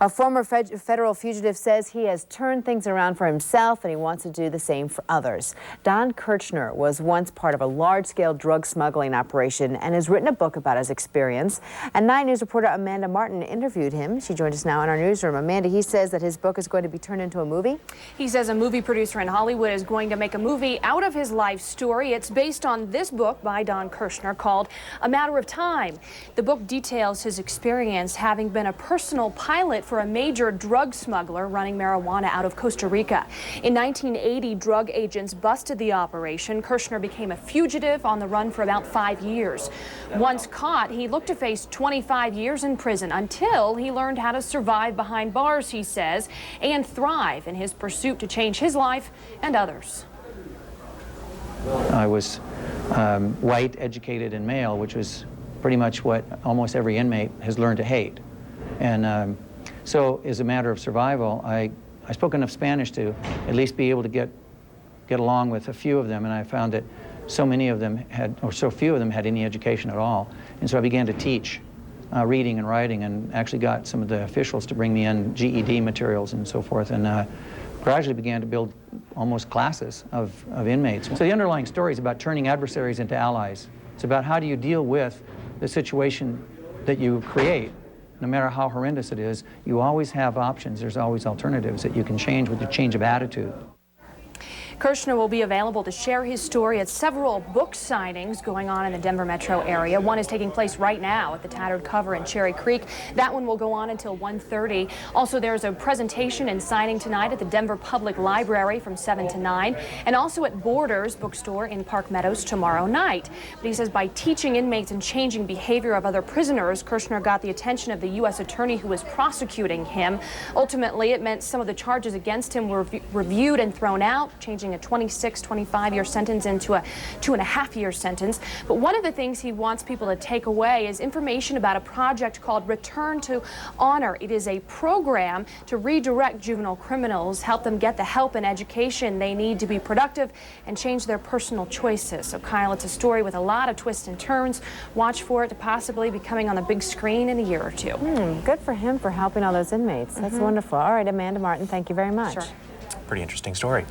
A former federal fugitive says he has turned things around for himself and he wants to do the same for others. Don Kirchner was once part of a large-scale drug smuggling operation and has written a book about his experience. And 9 News reporter Amanda Martin interviewed him. She joined us now in our newsroom. Amanda, he says that his book is going to be turned into a movie. He says a movie producer in Hollywood is going to make a movie out of his life story. It's based on this book by Don Kirchner called A Matter of Time. The book details his experience having been a personal pilot for a major drug smuggler running marijuana out of Costa Rica. In 1980, drug agents busted the operation. Kirchner became a fugitive on the run for about 5 years. Once caught, he looked to face 25 years in prison until he learned how to survive behind bars, he says, and thrive in his pursuit to change his life and others. I was white, educated, and male, which was pretty much what almost every inmate has learned to hate. And so as a matter of survival, I spoke enough Spanish to at least be able to get along with a few of them, and I found that so many of them had, or so few of them had any education at all. And so I began to teach reading and writing, and actually got some of the officials to bring me in GED materials and so forth, and gradually began to build almost classes of inmates. So the underlying story is about turning adversaries into allies. It's about how do you deal with the situation that you create. No matter how horrendous it is, you always have options. There's always alternatives that you can change with your change of attitude. Kirchner will be available to share his story at several book signings going on in the Denver metro area. One is taking place right now at the Tattered Cover in Cherry Creek. That one will go on until 1:30. Also, there's a presentation and signing tonight at the Denver Public Library from 7 to 9, and also at Borders Bookstore in Park Meadows tomorrow night. But he says by teaching inmates and changing behavior of other prisoners, Kirchner got the attention of the U.S. attorney who was prosecuting him. Ultimately, it meant some of the charges against him were reviewed and thrown out, changing a 25-year sentence into a 2.5-year sentence. But one of the things he wants people to take away is information about a project called Return to Honor. It is a program to redirect juvenile criminals, help them get the help and education they need to be productive and change their personal choices. So Kyle, it's a story with a lot of twists and turns. Watch for it to possibly be coming on the big screen in a year or two. Good for him for helping all those inmates. That's wonderful. All right, Amanda Martin, thank you very much. Sure. Pretty interesting story.